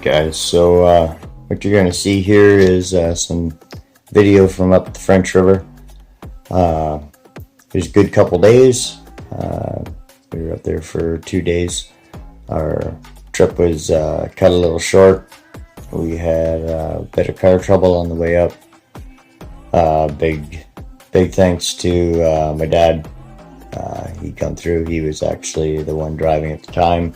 Alright guys, so what you're going to see here is some video from up the French River. It was a good couple days. We were up there for 2 days. Our trip was cut a little short. We had a bit of car trouble on the way up. Big thanks to my dad. He come through. He was actually the one driving at the time.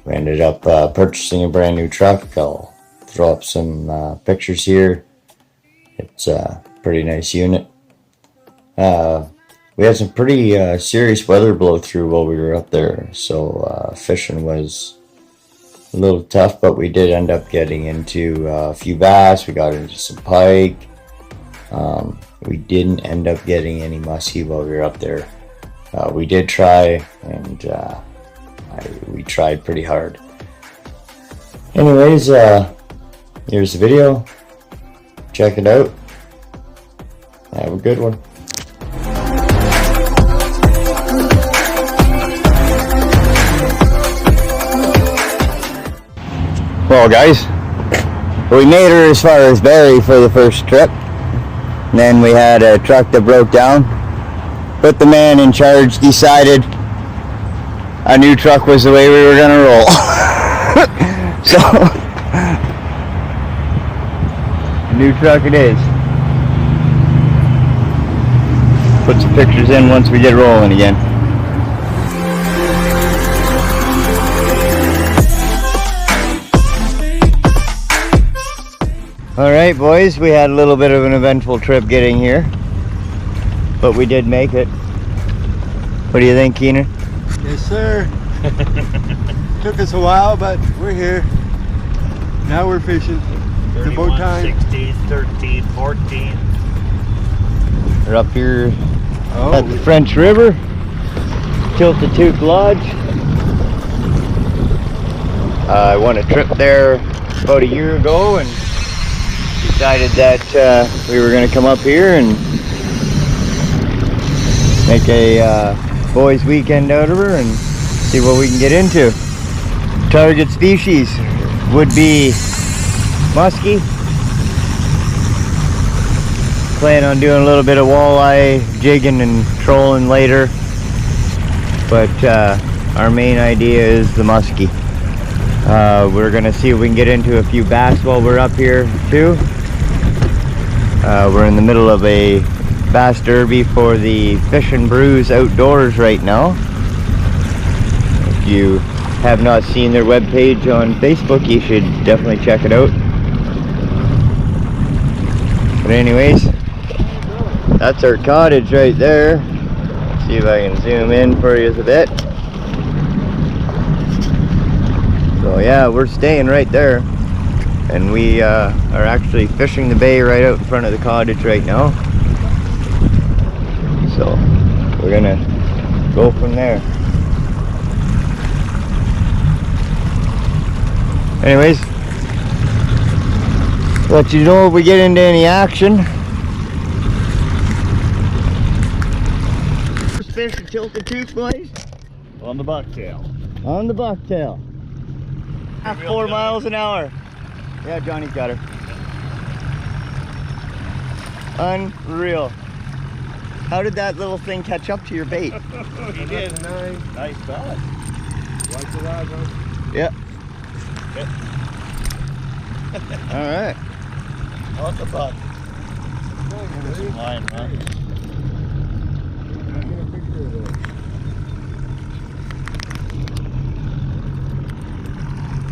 We ended up purchasing a brand new truck. I'll throw up some pictures here. It's a pretty nice unit. We had some pretty serious weather blow through while we were up there, so fishing was a little tough, but we did end up getting into a few bass. We got into some pike. We didn't end up getting any muskie while we were up there. We did try, and we tried pretty hard. Anyways, here's the video. Check it out. Have a good one. Well guys, we made her as far as Barrie for the first trip. And then we had a truck that broke down. But the man in charge decided a new truck was the way we were gonna roll. So, new truck it is. Put some pictures in once we get rolling again. Alright boys, we had a little bit of an eventful trip getting here, but we did make it. What do you think, Keenan? Yes sir. Took us a while, but we're here. Now we're fishing. The boat time. 16, 13, 14. We're up here at the French River, Toque Lodge. I won a trip there about a year ago and decided that we were going to come up here and make a boys weekend out of her and see what we can get into. Target species would be muskie. Plan on doing a little bit of walleye jigging and trolling later, but our main idea is the muskie. We're gonna see if we can get into a few bass while we're up here too. We're in the middle of a bass derby for the Fish and Brews Outdoors right now. If you have not seen their webpage on Facebook, you should definitely check it out. But anyways, that's our cottage right there. Let's see if I can zoom in for you a bit. So yeah, we're staying right there. And we are actually fishing the bay right out in front of the cottage right now. So we're gonna go from there. Anyways, let you know if we get into any action. First fish to tilt the tooth, boys. On the bucktail. On the bucktail. 4 miles an hour. Yeah, Johnny's got her. Unreal. How did that little thing catch up to your bait? He did. Nice bass. Watch the rod, huh? Yeah. All right. On the buck. This is line, huh?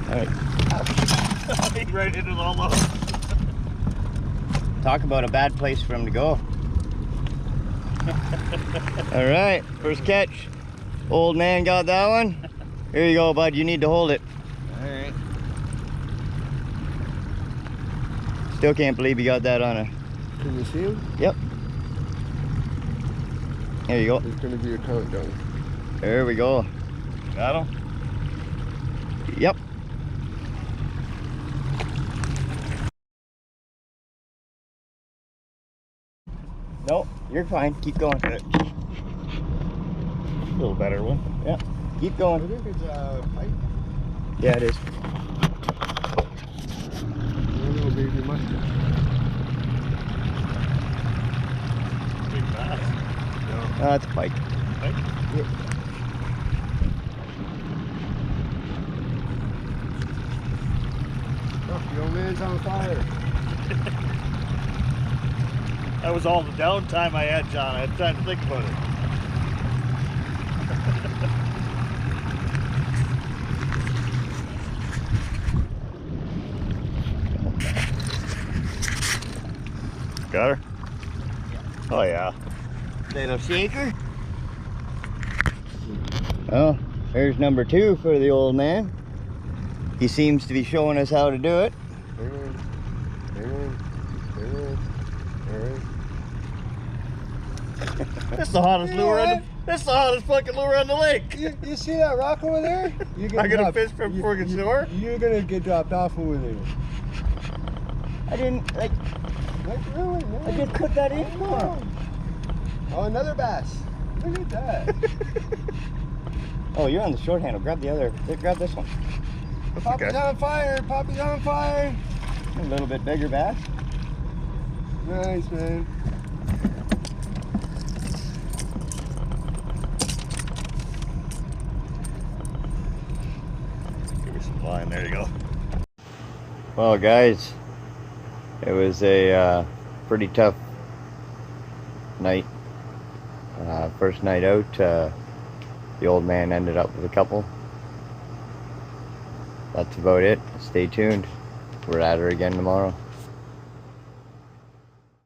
All right. Right in it almost. Talk about a bad place for him to go. All right, first catch. Old man got that one. Here you go, bud. You need to hold it. All right. Still can't believe you got that on a... Can you see him? Yep. There you go. There's going to be a countdown. There we go. Got him? Yep. No, you're fine. Keep going. A little better one. Yeah. Keep I going. think it's a pipe. Yeah, it is. baby mushroom. Big bass. That's a pike. Right? Oh, the old man's on fire. That was all the downtime I had, John. I had time to think about it. Got her? Oh yeah. Little shaker. Well, there's number 2 for the old man. He seems to be showing us how to do it. Hang on. Hang on. Hang on. Alright. That's the hottest lure on the, that's the hottest fucking lure on the lake. You see that rock over there? You're I got a drop- fish from you- friggin' you- shore. You're gonna get dropped off over there. I didn't, like, Like really, man. I just put that in I for know. him. Oh, another bass. Look at that. Oh, you're on the short handle. Grab the other. Grab this one. Poppy's Okay. on fire. Poppy's on fire. A little bit bigger bass. Nice, man. Give me some line. There you go. Well, guys, it was a pretty tough night. First night out, the old man ended up with a couple. That's about it. Stay tuned. We're at her again tomorrow.